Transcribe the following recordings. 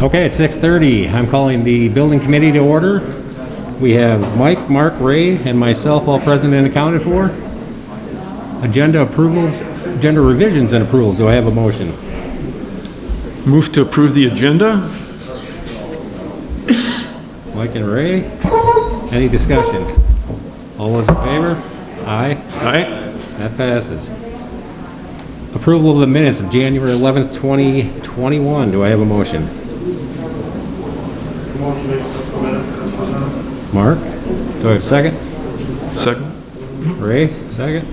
Okay, it's 6:30. I'm calling the building committee to order. We have Mike, Mark, Ray, and myself all present and accounted for. Agenda approvals, agenda revisions and approvals. Do I have a motion? Move to approve the agenda. Mike and Ray. Any discussion? All those in favor? Aye. Aye. That passes. Approval of the minutes of January 11th, 2021. Do I have a motion? Motion to accept the minutes as presented. Mark? Do I have a second? Second. Ray, second.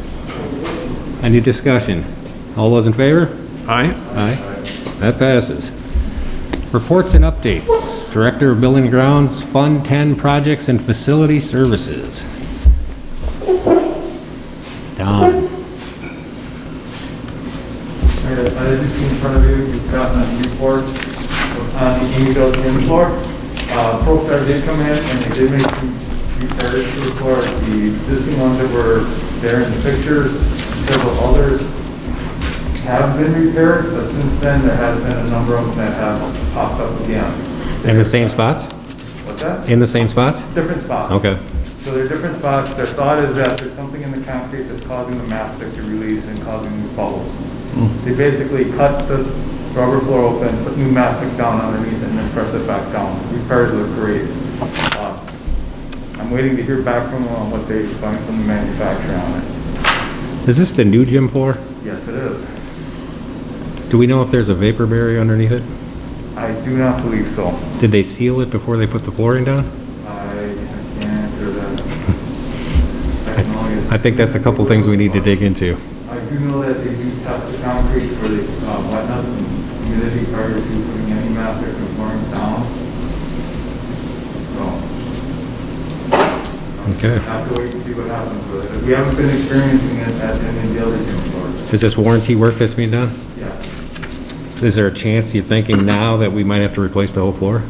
Any discussion? All those in favor? Aye. Aye. That passes. Reports and updates. Director of Building and Grounds, Fund 10 Projects and Facility Services. Don. As you see in front of you, you've gotten a report on the Amy building floor. ProStar did come in and they did make some repairs to the floor. The existing ones that were there in the picture, several others have been repaired, but since then there has been a number of them that have popped up again. In the same spots? What's that? In the same spots? Different spots. Okay. So they're different spots. Their thought is that there's something in the concrete that's causing the mastic to release and causing new bubbles. They basically cut the rubber floor open, put new mastic down underneath, and then press it back down. Repairs look great. I'm waiting to hear back from them on what they find from the manufacturer on it. Is this the new gym floor? Yes, it is. Do we know if there's a vapor barrier underneath it? I do not believe so. Did they seal it before they put the flooring down? I can't answer that. I have no idea. I think that's a couple things we need to dig into. I do know that they do test the concrete for the wetness and humidity prior to putting any mastics and flooring down. So, Okay. have to wait and see what happens with it. We haven't been experiencing it at any of the other gym floors. Is this warranty work that's being done? Yes. Is there a chance you're thinking now that we might have to replace the whole floor?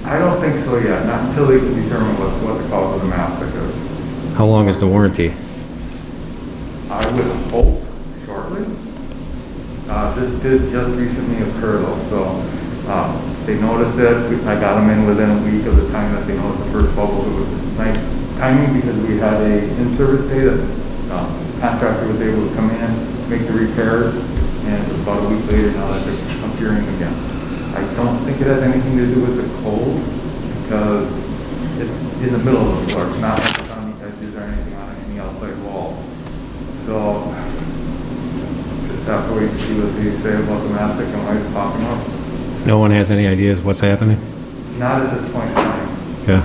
I don't think so yet, not until they can determine what the cause of the mastic is. How long is the warranty? I would hope shortly. This did just recently occur though, so they noticed it. I got them in within a week of the time that they noticed the first bubbles. It was nice timing because we had a in-service day that contractor was able to come in, make the repairs, and it was about a week later now that they're appearing again. I don't think it has anything to do with the cold because it's in the middle of the floor. It's not like it's on the edges or anything on any outside wall. So, just have to wait and see what they say about the mastic and why it's popping up. No one has any ideas what's happening? Not at this point in time. Okay.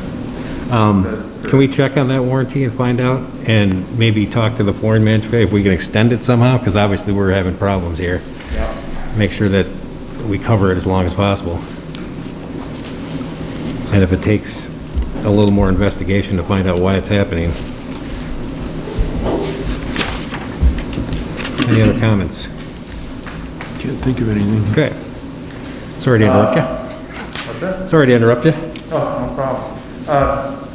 Can we check on that warranty and find out? And maybe talk to the flooring manufacturer if we can extend it somehow? Because obviously we're having problems here. Yeah. Make sure that we cover it as long as possible. And if it takes a little more investigation to find out why it's happening. Any other comments? Can't think of anything. Okay. Sorry to interrupt you. What's that? Sorry to interrupt you. Oh, no problem.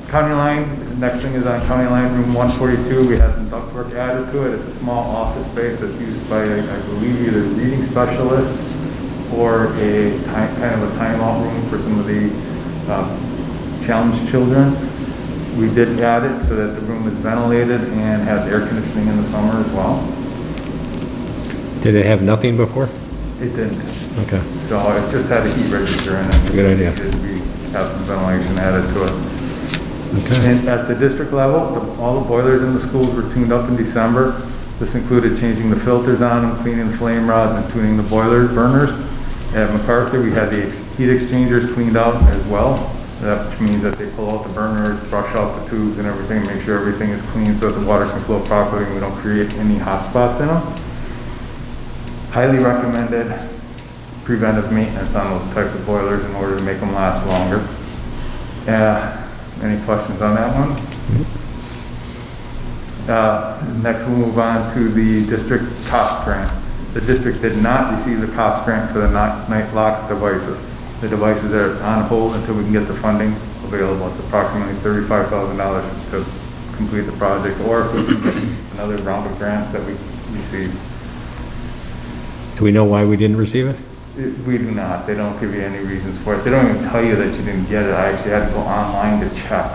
County line, the next thing is on County Line, room 142. We had some ductwork added to it. It's a small office space that's used by, I believe, either a reading specialist or a kind of a timeout room for some of the challenged children. We did add it so that the room is ventilated and has air conditioning in the summer as well. Did it have nothing before? It didn't. Okay. So it just had a heat register in it. Good idea. We have some ventilation added to it. Okay. And at the district level, all the boilers in the schools were tuned up in December. This included changing the filters on them, cleaning the flame rods, and tuning the boiler burners. At MacArthur, we had the heat exchangers cleaned out as well. That means that they pull out the burners, brush out the tubes and everything, make sure everything is clean so that the water can flow properly and we don't create any hot spots in them. Highly recommended preventive maintenance on those types of boilers in order to make them last longer. Any questions on that one? Next we'll move on to the district COPS grant. The district did not receive the COPS grant for the night lock devices. The devices are on hold until we can get the funding available. It's approximately $35,000 to complete the project, or if we can get another round of grants that we receive. Do we know why we didn't receive it? We do not. They don't give you any reasons for it. They don't even tell you that you didn't get it. I actually had to go online to check.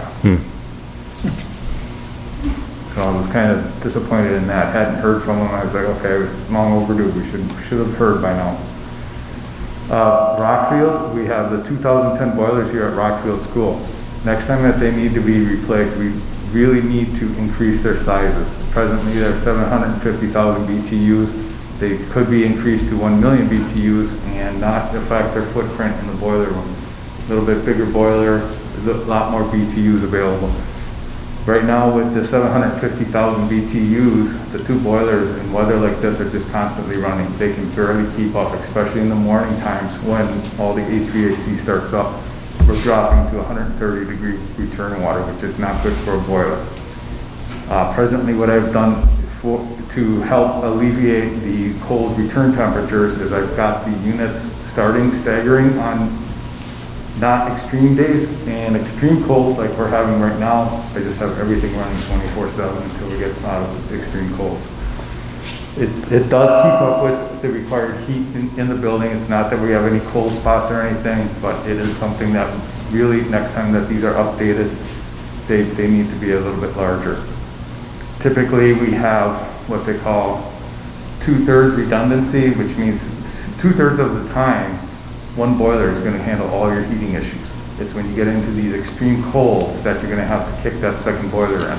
So I was kind of disappointed in that. Hadn't heard from them. I was like, okay, it's long overdue. We should have heard by now. Rockfield, we have the 2010 boilers here at Rockfield School. Next time that they need to be replaced, we really need to increase their sizes. Presently, they're 750,000 BTUs. They could be increased to 1 million BTUs and not affect their footprint in the boiler room. A little bit bigger boiler, a lot more BTUs available. Right now with the 750,000 BTUs, the two boilers in weather like this are just constantly running. They can barely keep up, especially in the morning times when all the HVAC starts up. We're dropping to 130-degree return water, which is not good for a boiler. Presently, what I've done to help alleviate the cold return temperatures is I've got the units starting staggering on not extreme days and extreme cold like we're having right now. I just have everything running 24/7 until we get out of the extreme cold. It does keep up with the required heat in the building. It's not that we have any cold spots or anything, but it is something that really, next time that these are updated, they need to be a little bit larger. Typically, we have what they call 2/3 redundancy, which means 2/3 of the time, one boiler is going to handle all your heating issues. It's when you get into these extreme colds that you're going to have to kick that second boiler in.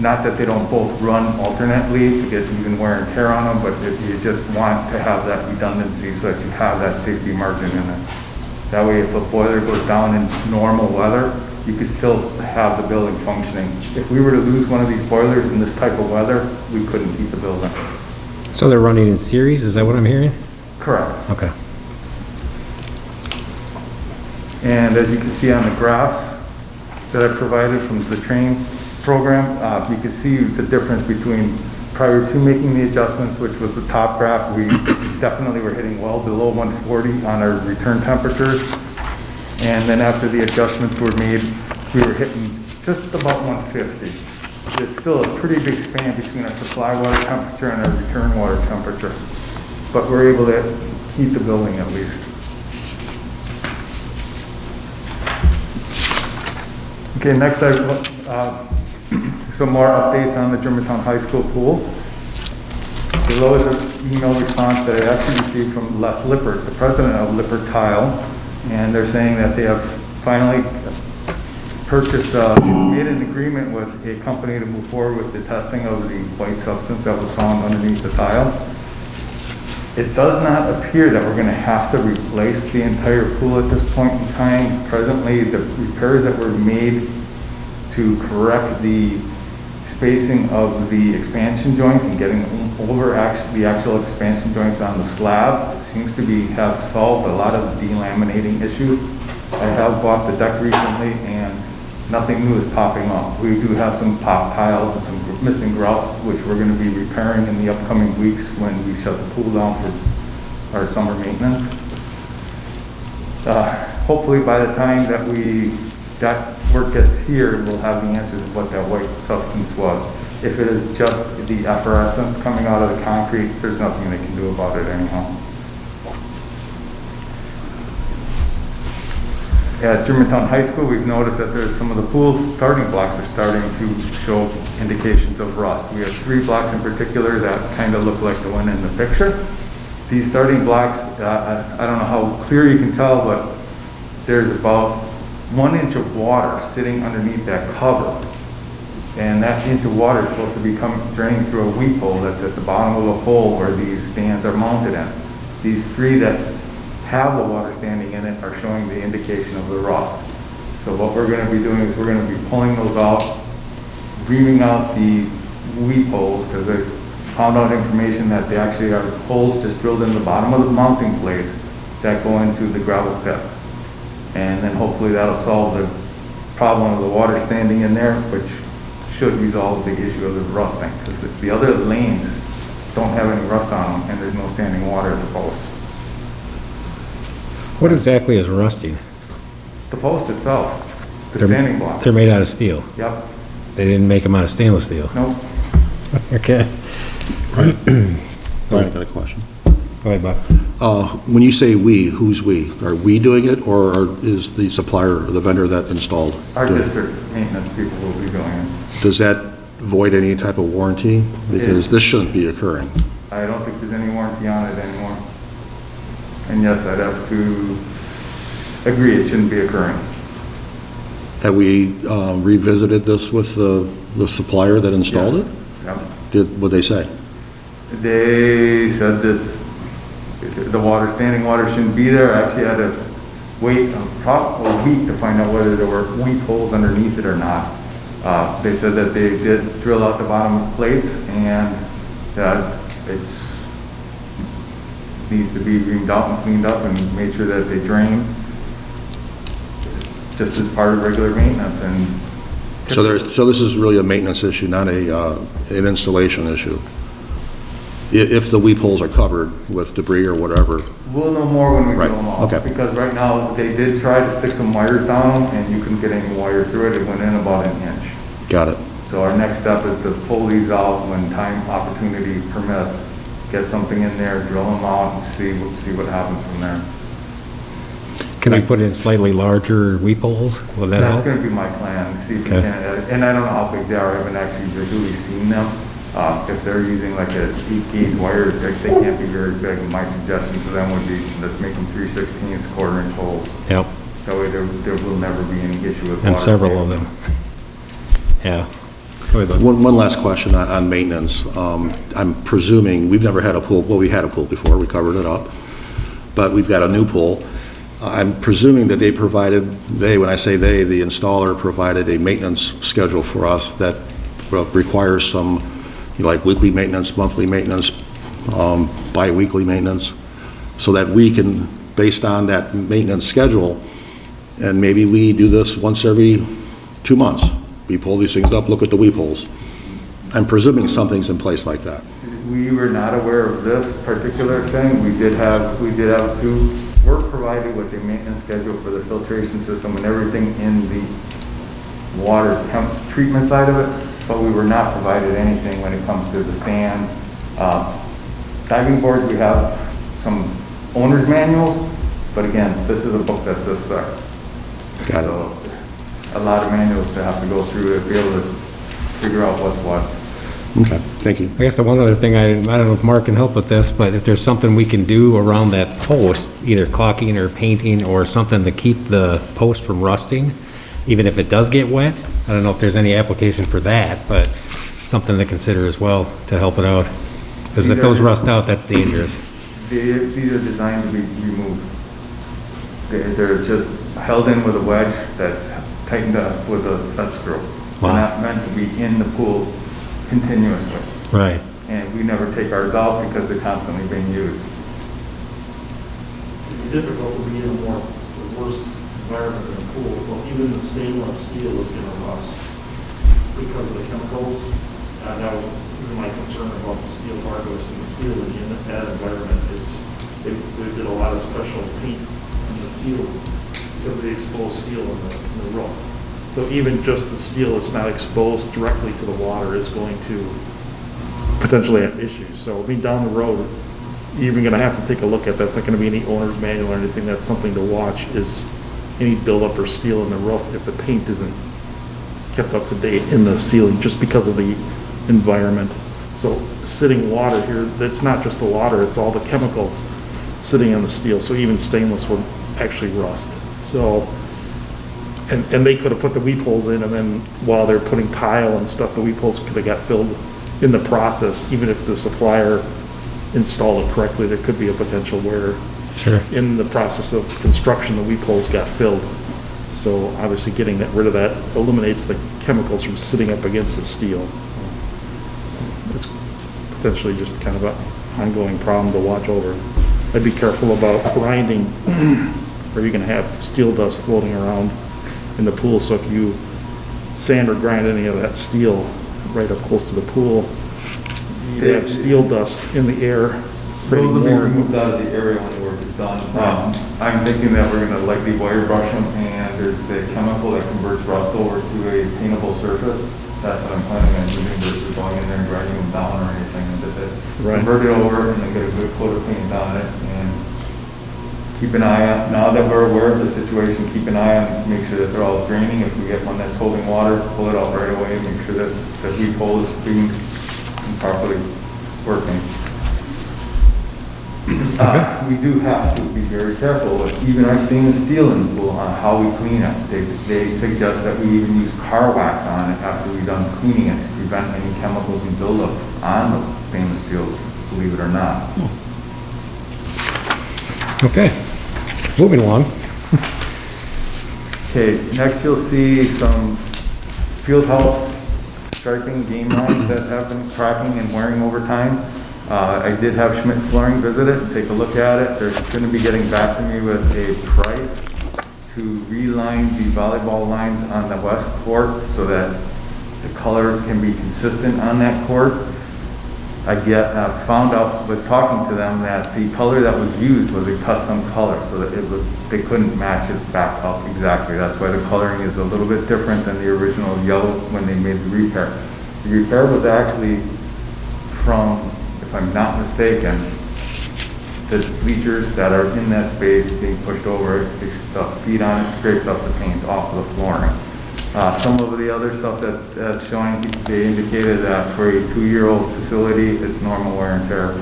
Not that they don't both run alternately to get even wear and tear on them, but if you just want to have that redundancy so that you have that safety margin in it. That way, if a boiler goes down in normal weather, you could still have the building functioning. If we were to lose one of these boilers in this type of weather, we couldn't keep the building. So they're running in series, is that what I'm hearing? Correct. Okay. And as you can see on the graphs that I provided from the training program, you can see the difference between prior to making the adjustments, which was the top graph. We definitely were hitting well below 140 on our return temperatures. And then after the adjustments were made, we were hitting just about 150. It's still a pretty big span between our supply water temperature and our return water temperature. But we're able to heat the building at least. Okay, next I some more updates on the Germantown High School pool. Below is an email response that I actually received from Les Lippert, the president of Lippert Tile, and they're saying that they have finally purchased, made an agreement with a company to move forward with the testing of the white substance that was found underneath the tile. It does not appear that we're going to have to replace the entire pool at this point in time. Presently, the repairs that were made to correct the spacing of the expansion joints and getting over the actual expansion joints on the slab seems to have solved a lot of delaminating issues. I have bought the deck recently and nothing new is popping up. We do have some pop tiles and some missing grout, which we're going to be repairing in the upcoming weeks when we shut the pool down for our summer maintenance. Hopefully by the time that that work gets here, we'll have the answer to what that white substance was. If it is just the effervescence coming out of the concrete, there's nothing they can do about it anyhow. At Germantown High School, we've noticed that there's some of the pool starting blocks are starting to show indications of rust. We have 3 blocks in particular that kind of look like the one in the picture. These starting blocks, I don't know how clear you can tell, but there's about 1 inch of water sitting underneath that cover. And that inch of water is supposed to be draining through a weep hole that's at the bottom of the hole where these stands are mounted in. These 3 that have the water standing in it are showing the indication of the rust. So what we're going to be doing is we're going to be pulling those out, reaming out the weep holes, because they found out information that they actually are holes just drilled in the bottom of the mounting plates that go into the gravel pit. And then hopefully that'll solve the problem of the water standing in there, which should resolve the issue of the rusting, because the other lanes don't have any rust on them and there's no standing water at the post. What exactly is rusting? The post itself, the standing block. They're made out of steel. Yep. They didn't make them out of stainless steel. Nope. Okay. Brian, I got a question. Go ahead, Bob. When you say "we," who's "we"? Are we doing it, or is the supplier, or the vendor that installed? Our doing it? district maintenance people will be doing it. Does that void any type of warranty? Because this shouldn't be occurring. I don't think there's any warranty on it anymore. And yes, I'd have to agree it shouldn't be occurring. Have we revisited this with the supplier that installed it? Yep. What'd they say? They said that the water, standing water shouldn't be there. I actually had to wait a week to find out whether there were weep holes underneath it or not. They said that they did drill out the bottom plates and that it needs to be reamed out and cleaned up and made sure that they drain just as part of regular maintenance. And So this is really a maintenance issue, not an installation issue. If the weep holes are covered with debris or whatever. we'll know more when we Right, drill them out. okay. Because right now, they did try to stick some wires down them and you couldn't get any wire through it. It went in about an inch. Got it. So our next step is to pull these out when time, opportunity permits, get something in there, drill them out and see what happens from there. Can I put in slightly larger weep holes? Will that That's help? gonna be my plan, see if we Okay. can, and I don't know how big they are, I haven't actually visually seen them. If they're using like a 8-gauge wire, they can't be very big. My suggestion to them would be, let's make them 3/16 quarter-inch holes. Yep, That way there will never be any issue with water. and several of them. Yeah. Go ahead, Bud. One last question on maintenance. I'm presuming, we've never had a pool, well, we had a pool before, we covered it up, but we've got a new pool. I'm presuming that when I say they, the installer provided a maintenance schedule for us that requires some, like weekly maintenance, monthly maintenance, bi-weekly maintenance, so that we can, based on that maintenance schedule, and maybe we do this once every 2 months. We pull these things up, look at the weep holes. I'm presuming something's in place like that. We were not aware of this particular thing. We did have work provided with a maintenance schedule for the filtration system and everything in the water treatment side of it, but we were not provided anything when it comes to the stands. Diving boards, we have some owner's manuals, but again, this is a book that's this thick. Got it. So, a lot of manuals to have to go through to be able to figure out what's what. Okay, thank you. I guess the one other thing, I don't know if Mark can help with this, but if there's something we can do around that post, either caulking or painting or something to keep the post from rusting, even if it does get wet, I don't know if there's any application for that, but something to consider as well to help it out. Because if those rust out, that's dangerous. These are designed to be removed. They're just held in with a wedge that's tightened up with a set screw. They're Wow. not meant to be in the pool continuously. Right. And we never take ours out because they're constantly being used. It'd be difficult to be in a worse environment than a pool, so even the stainless steel is gonna rust because of the chemicals. That was even my concern about the steel argos and the sealing in that environment is they did a lot of special paint on the seal because of the exposed steel in the roof. So even just the steel that's not exposed directly to the water is going to potentially have issues. So, I mean, down the road, you're even gonna have to take a look at, that's not gonna be any owner's manual or anything, that's something to watch, is any buildup or steel in the roof if the paint isn't kept up to date in the ceiling, just because of the environment. So sitting water here, that's not just the water, it's all the chemicals sitting on the steel, so even stainless would actually rust. So, and they could have put the weep holes in, and then while they're putting tile and stuff, the weep holes could have got filled in the process. Even if the supplier installed it correctly, there could be a potential where Sure. in the process of construction, the weep holes got filled. So obviously getting rid of that eliminates the chemicals from sitting up against the steel. It's potentially just kind of an ongoing problem to watch over. I'd be careful about grinding, or you're gonna have steel dust floating around in the pool, so if you sand or grind any of that steel right up close to the pool, you have steel dust in the air. Those will be more. removed out of the area when the work is done. I'm thinking that we're gonna likely wire brush them, and there's the chemical that converts rust over to a paintable surface. That's what I'm planning on using versus going in there and grinding them down or anything. And Right. convert it over and then get a good coat of paint on it and keep an eye on, now that we're aware of the situation, keep an eye on, make sure that they're all draining. If we get one that's holding water, pull it out right away, make sure that the weed hole is clean and properly working. We do have to be very careful with even our stainless steel in the pool on how we clean it. They suggest that we even use car wax on it after we're done cleaning it to prevent any chemicals and buildup on the stainless steel, believe it or not. Okay, moving along. Okay, next you'll see some field house striping game lines that have been cracking and wearing over time. I did have Schmidt Flooring visit it, take a look at it. They're going to be getting back to me with a price to reline the volleyball lines on the west court so that the color can be consistent on that court. I found out with talking to them that the color that was used was a custom color, so that they couldn't match it back up exactly. That's why the coloring is a little bit different than the original yellow when they made the repair. The repair was actually from, if I'm not mistaken, the bleachers that are in that space being pushed over, they stuck feet on it, scraped up the paint off of the flooring. Some of the other stuff that's showing, they indicated that for a 2-year-old facility, it's normal wear and tear.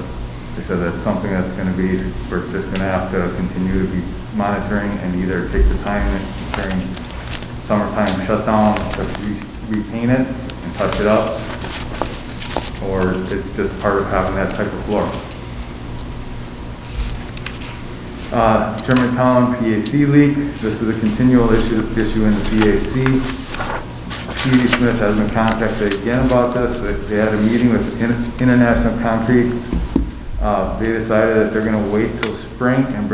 They said that's something that's going to be, we're just going to have to continue to be monitoring and either take the time during summertime shutdowns to repaint it and touch it up, or it's just part of having that type of floor. Germantown PAC leak. This is a continual issue in the PAC. Stevie Smith has been contacted again about this. They had a meeting with International Concrete. They decided that they're going to wait till spring and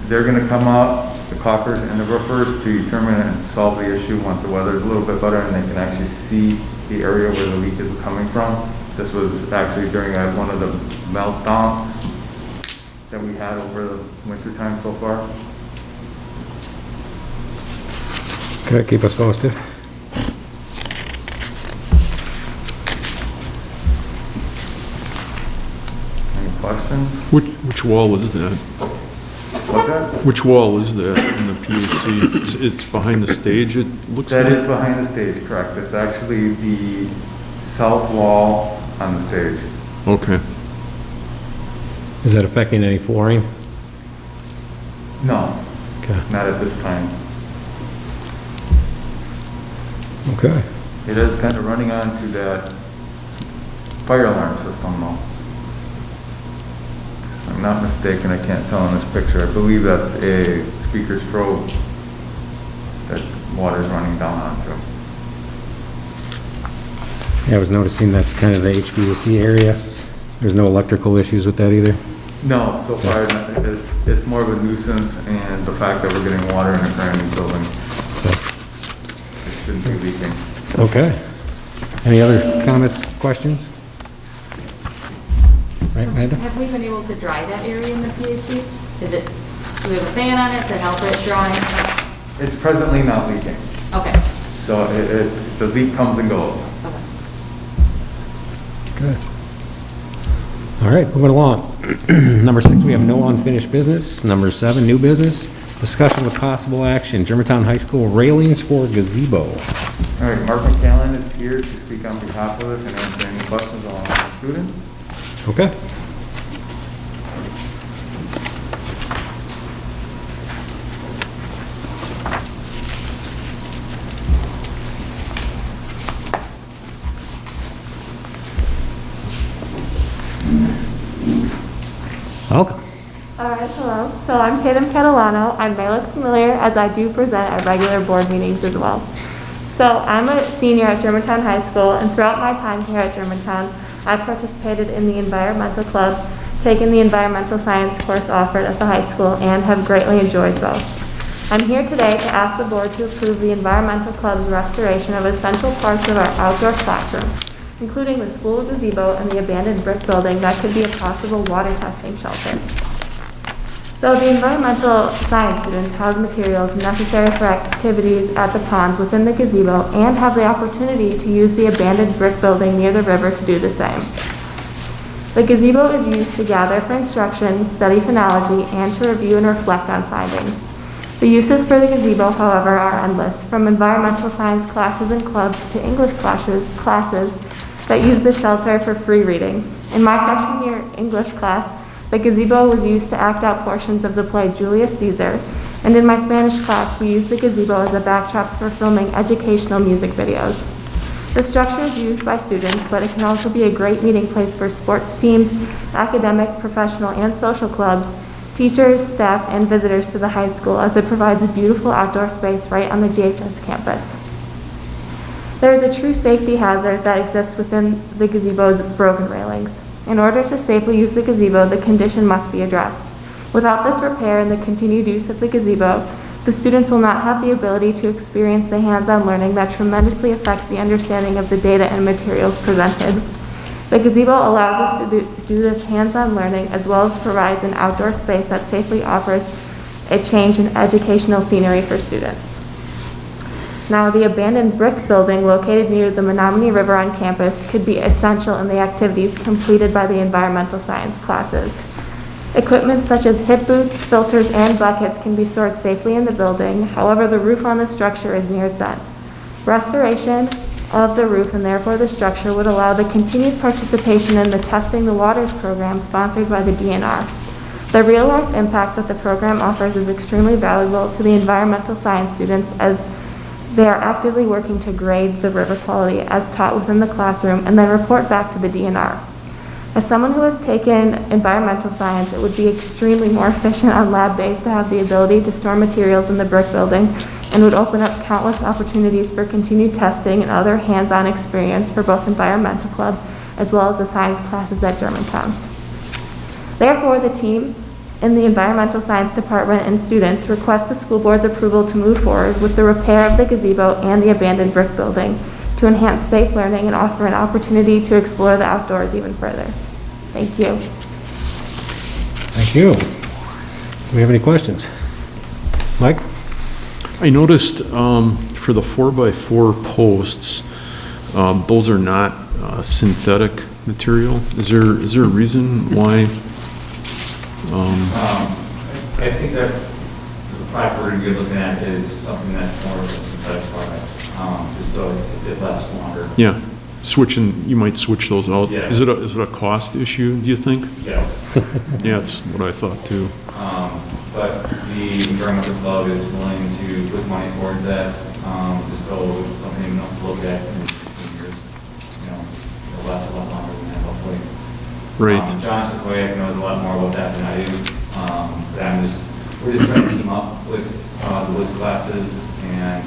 they're going to come out, the caulkers and the roofers, to determine and solve the issue once the weather is a little bit better and they can actually see the area where the leak is coming from. This was actually during one of the meltdowns that we had over the winter time so far. Okay, keep us posted. Any questions? Which wall is that? What's that? Which wall is that in the PAC? It's behind the stage, it looks like? That is behind the stage, correct. It's actually the south wall on the stage. Okay. Is that affecting any flooring? No, Okay. not at this time. Okay. It is kind of running onto that fire alarm system though. If I'm not mistaken, I can't tell in this picture. I believe that's a speaker strobe that water's running down onto. Yeah, I was noticing that's kind of the HVAC area. There's no electrical issues with that either? No, so far it's more of a nuisance, and the fact that we're getting water in a brand new building. It shouldn't be leaking. Okay. Any other comments, questions? Right, Amanda? Have we been able to dry that area in the PAC? Do we have a fan on it to help it dry? It's presently not leaking, Okay, so the leak comes and goes. okay. Good. All right, moving along. Number 6, we have no unfinished business. Number 7, new business. Discussion with possible action, Germantown High School railings for gazebo. All right, Mark McCallan is here to speak on behalf of us and answer any questions along with the student. Okay. Welcome. All right, hello. So I'm Tatum Catalano. I may look familiar as I do present at regular board meetings as well. So I'm a senior at Germantown High School, and throughout my time here at Germantown, I've participated in the environmental club, taken the environmental science course offered at the high school, and have greatly enjoyed both. I'm here today to ask the board to approve the environmental club's restoration of essential parts of our outdoor classroom, including the school gazebo and the abandoned brick building that could be a possible water testing shelter. So the environmental science students have materials necessary for activities at the ponds within the gazebo and have the opportunity to use the abandoned brick building near the river to do the same. The gazebo is used to gather for instruction, study phonology, and to review and reflect on findings. The uses for the gazebo, however, are endless, from environmental science classes and clubs to English classes that use the shelter for free reading. In my freshman year English class, the gazebo was used to act out portions of the play Julius Caesar, and in my Spanish class, we used the gazebo as a backdrop for filming educational music videos. The structure is used by students, but it can also be a great meeting place for sports teams, academic, professional, and social clubs, teachers, staff, and visitors to the high school, as it provides a beautiful outdoor space right on the GHS campus. There is a true safety hazard that exists within the gazebo's broken railings. In order to safely use the gazebo, the condition must be addressed. Without this repair and the continued use of the gazebo, the students will not have the ability to experience the hands-on learning that tremendously affects the understanding of the data and materials presented. The gazebo allows us to do this hands-on learning, as well as provides an outdoor space that safely offers a change in educational scenery for students. Now, the abandoned brick building located near the Menominee River on campus could be essential in the activities completed by the environmental science classes. Equipment such as hip boots, filters, and buckets can be stored safely in the building. However, the roof on the structure is near its end. Restoration of the roof and therefore the structure would allow the continued participation in the Testing the Waters program sponsored by the DNR. The real-life impact that the program offers is extremely valuable to the environmental science students, as they are actively working to grade the river quality as taught within the classroom and then report back to the DNR. As someone who has taken environmental science, it would be extremely more efficient on lab days to have the ability to store materials in the brick building, and would open up countless opportunities for continued testing and other hands-on experience for both environmental club as well as the science classes at Germantown. Therefore, the team in the environmental science department and students request the school board's approval to move forward with the repair of the gazebo and the abandoned brick building to enhance safe learning and offer an opportunity to explore the outdoors even further. Thank you. Thank you. Do we have any questions? Mike? I noticed for the 4x4 posts, those are not synthetic material. Is there a reason why? I think that's, the platform you're looking at is something that's more of a synthetic product, just so it lasts longer. Yeah, you might switch those out. Yes. Is it a cost issue, do you think? Yes. Yeah, that's what I thought too. But the environmental club is willing to put money towards that, just so it's something enough to look at in 15 years. It'll last a lot longer than that, hopefully. Right. John Sequoia knows a lot more about that than I do. But we're just trying to team up with the Wiz classes, and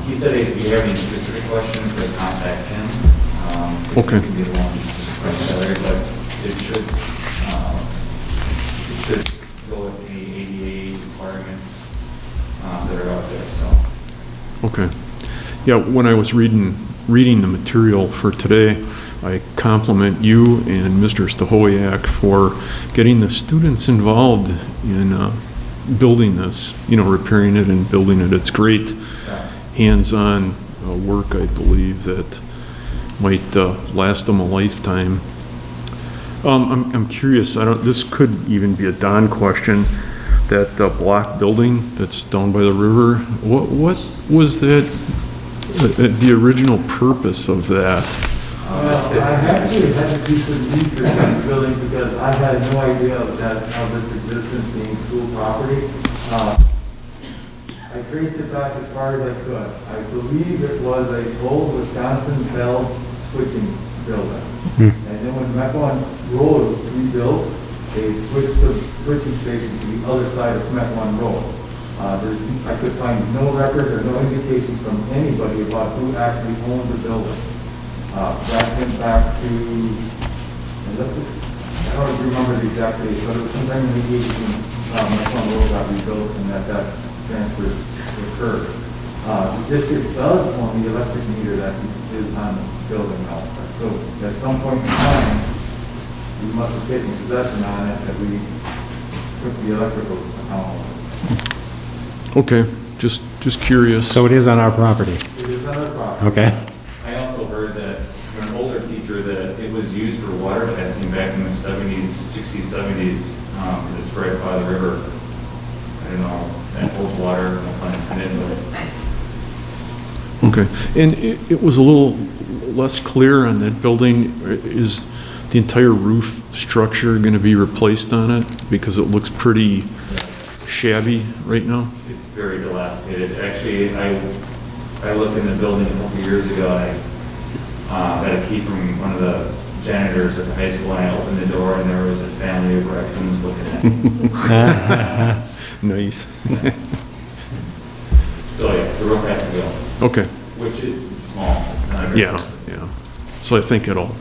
he said if you have any specific questions, to contact him. Okay. He can be the one to put together, but it should go with the ADA requirements that are out there. So. Okay. Yeah, when I was reading the material for today, I compliment you and Mr. Stahoyak for getting the students involved in building this, repairing it and building it. It's great hands-on work, I believe, that might last them a lifetime. I'm curious, this could even be a Don question, that block building that's down by the river, what was that, the original purpose of that? I actually had to do some research on the building because I had no idea of this existence being school property. I traced it back as far as I could. I believe it was a old Wisconsin Bell switching building. And then when Mequon Road was rebuilt, they switched the switching station to the other side of Mequon Road. I could find no record or no indication from anybody about who actually owned the building. That went back to, I don't remember the exact date, but it was sometime in the 80s when Mequon Road got rebuilt and that transfer occurred. The district does own the electric meter that is on the building now. So at some point in time, we must have taken possession on it that we took the electrical account. Okay, just curious. So it is on our property? It is on our property. Okay. I also heard that from an older teacher that it was used for water testing back in the 70s, 60s, 70s, because it's right by the river. I don't know, that holds water, no pun intended, but Okay, and it was a little less clear on that building. Is the entire roof structure going to be replaced on it? Because it looks pretty shabby right now. it's very dilapidated. Actually, I looked in the building a couple years ago, and I got a key from one of the janitors at the high school, and I opened the door, and there was a family of raccoons looking at me. Nice. So, yeah, the roof has to go, Okay, which is small. It's not a very- yeah, yeah. So I think it'll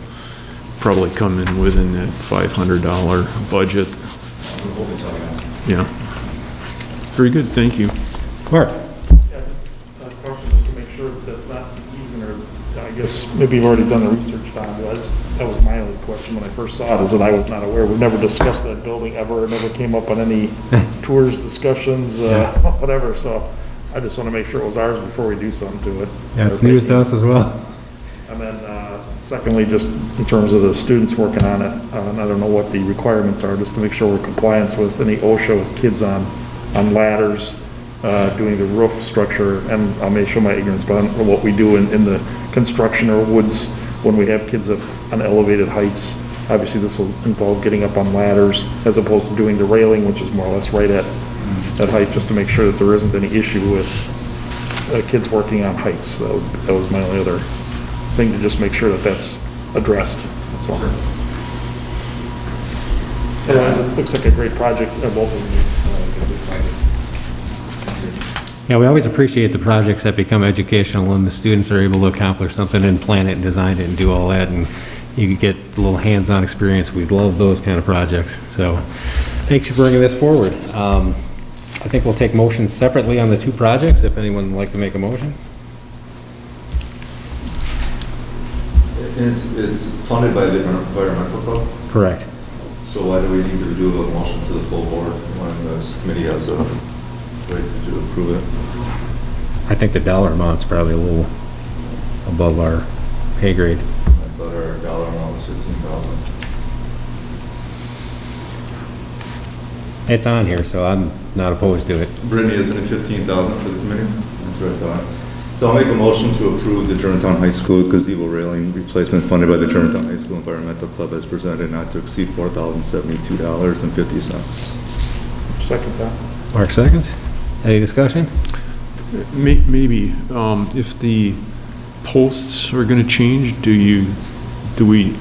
probably come in within that $500 budget. We're hoping so, yeah. Yeah. Very good, thank you. Mark? Yeah, just a question just to make sure that that's not an easement, or I guess maybe you've already done the research, Tom, but that was my only question when I first saw it, is that I was not aware. We've never discussed that building ever. It never came up on any tours, discussions, whatever, so I just want to make sure it was ours before we do something to it. Yeah, it's news to us as well. And then, secondly, just in terms of the students working on it, and I don't know what the requirements are, just to make sure we're compliant with any OSHA with kids on ladders, doing the roof structure, and I may show my ignorance, but I don't know what we do in the construction or woods when we have kids up on elevated heights. Obviously, this will involve getting up on ladders as opposed to doing the railing, which is more or less right at that height, just to make sure that there isn't any issue with kids working on heights. That was my only other thing, to just make sure that that's addressed, that's all. Otherwise, it looks like a great project, both of you. Yeah, we always appreciate the projects that become educational and the students are able to accomplish something and plan it and design it and do all that, and you get a little hands-on experience. We love those kind of projects. So thanks for bringing this forward. I think we'll take motions separately on the two projects, if anyone would like to make a motion. It's funded by the environmental club, Correct. so why do we need to do a motion to the full board when this committee has a right to approve it? I think the dollar amount's probably a little above our pay grade. I thought our dollar amount was 15,000. It's on here, so I'm not opposed to it. Brittany, isn't it 15,000 for the committee? That's what I thought. So I'll make a motion to approve the Germantown High School gazebo railing replacement funded by the Germantown High School Environmental Club as presented, not to exceed $4,072.50. Second that. Mark seconds. Any discussion? Maybe, if the posts are gonna change, do we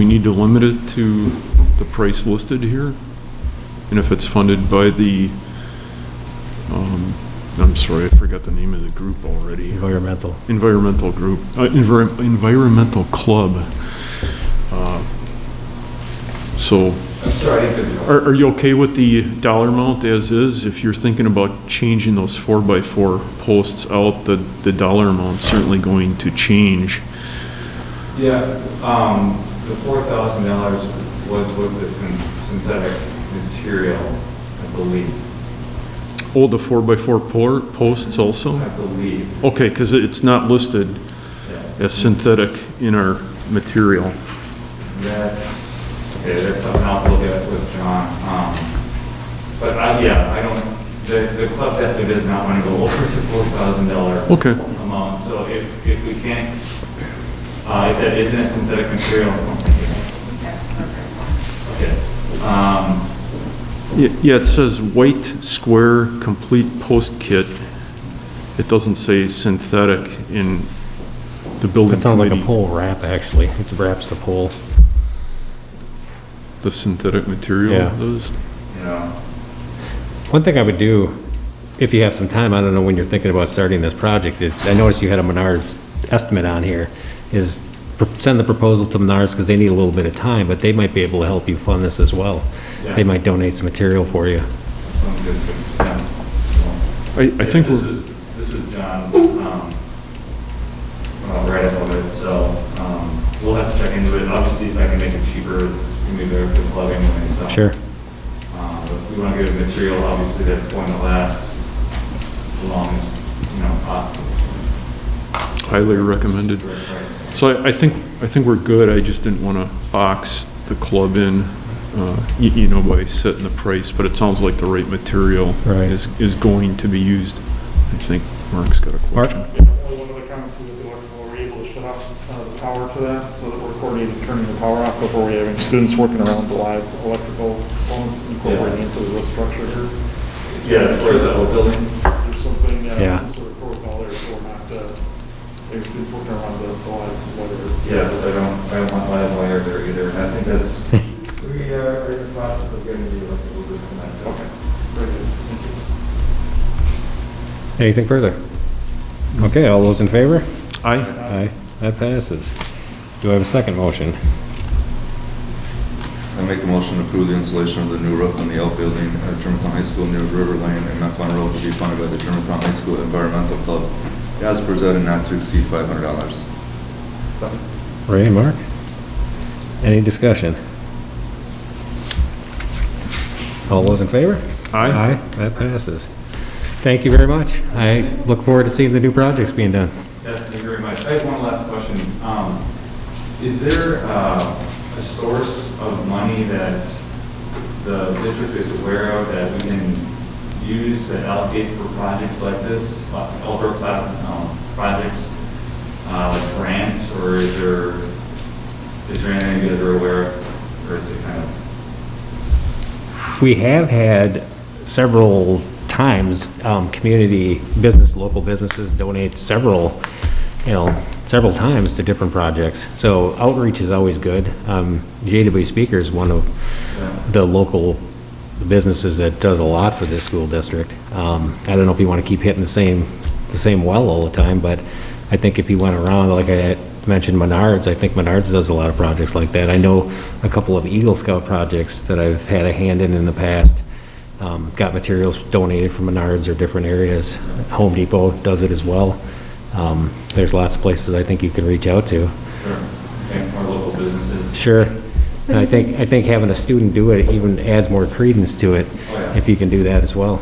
need to limit it to the price listed here? And if it's funded by the, I'm sorry, I forgot the name of the group already. Environmental. Environmental group, environmental club. So, I'm sorry, I didn't. are you okay with the dollar amount as is? If you're thinking about changing those 4x4 posts out, the dollar amount's certainly going to change. Yeah, the $4,000 was with the synthetic material, I believe. Oh, the 4x4 posts also? I believe. Okay, because it's not listed Yeah. as synthetic in our material. That's something I'll look at with John. But I don't, the club definitely does not want to go over the $4,000 Okay. amount. So if we can't, if that isn't a synthetic material, okay. Yeah, it says white square complete post kit. It doesn't say synthetic in the building That sounds like a committee. pole wrap, actually. It wraps the pole. The synthetic material Yeah. does? You know, One thing I would do, if you have some time, I don't know when you're thinking about starting this project, is, I noticed you had a Menards estimate on here, is send the proposal to Menards, because they need a little bit of time, but they might be able to help you fund this as well. Yeah. They might donate some material for you. sounds good. Yeah. So, I think this we're, is John's, write-up of it, so, we'll have to check into it. Obviously, if I can make it cheaper, it's gonna be better for the club anyway, so. Sure. But we wanna get a material, obviously, that's going to last the longest, possible. highly recommended. Right price. So I think we're good. I just didn't want to box the club in, you know, by setting the price, but it sounds like the right material Right. is going to be used. I think Mark's got a Mark? question. Only one other comment with the electrical, we're able to shut off the power to that, so that we're coordinating turning the power off before we're having students working around the live electrical components incorporating into the roof structure here. Yes, where's the whole building? There's something, Yeah. some sort of protocol there, so we're not, having students working around the live weather. Yes, I don't want live wire there either, and I think that's. We are in the process of getting the electrical disconnected. Okay, very good, thank you. Anything further? Okay, all those in favor? Aye. Aye. That passes. Do I have a second motion? I make a motion to approve the installation of the new roof on the outbuilding at Germantown High School near River Lane and Mequon Road to be funded by the Germantown High School Environmental Club as presented, not to exceed $500. Ray and Mark? Any discussion? All those in favor? Aye. Aye, that passes. Thank you very much. I look forward to seeing the new projects being done. Yes, thank you very much. I have one last question. Is there a source of money that the district is aware of that we can use that allocate for projects like this, outdoor projects, like grants, or is there anything you guys are aware of, or is it kind of? We have had several times, community business, local businesses donate several times to different projects. So outreach is always good. JW Speaker is one of the local businesses that does a lot for this school district. I don't know if you want to keep hitting the same well all the time, but I think if you went around, like I mentioned Menards, I think Menards does a lot of projects like that. I know a couple of Eagle Scout projects that I've had a hand in the past. Got materials donated from Menards or different areas. Home Depot does it as well. There's lots of places I think you can reach out to. Sure. Okay, more local businesses. Sure. And I think having a student do it even adds more credence to it, if you can do that as well.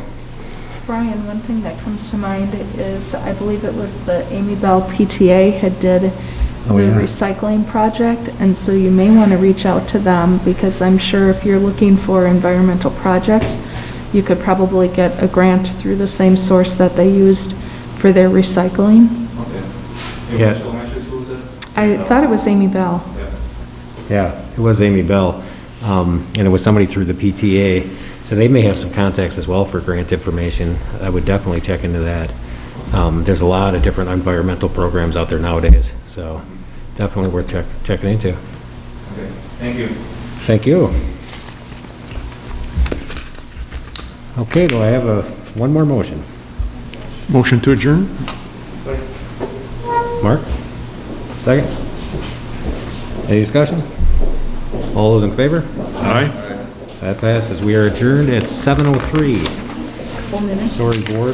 Brian, one thing that comes to mind is, I believe it was the Amy Bell PTA had did the recycling project, and so you may want to reach out to them, because I'm sure if you're looking for environmental projects, you could probably get a grant through the same source that they used for their recycling. Okay. Yeah. Which elementary school is it? I thought it was Amy Bell. Yeah, it was Amy Bell, and it was somebody through the PTA, so they may have some contacts as well for grant information. I would definitely check into that. There's a lot of different environmental programs out there nowadays, so definitely worth checking into. Okay, thank you. Thank you. Okay, do I have one more motion? Motion to adjourn? Mark? Second? Any discussion? All those in favor? Aye. That passes. We are adjourned at 7:03. Couple minutes. Sorry, board.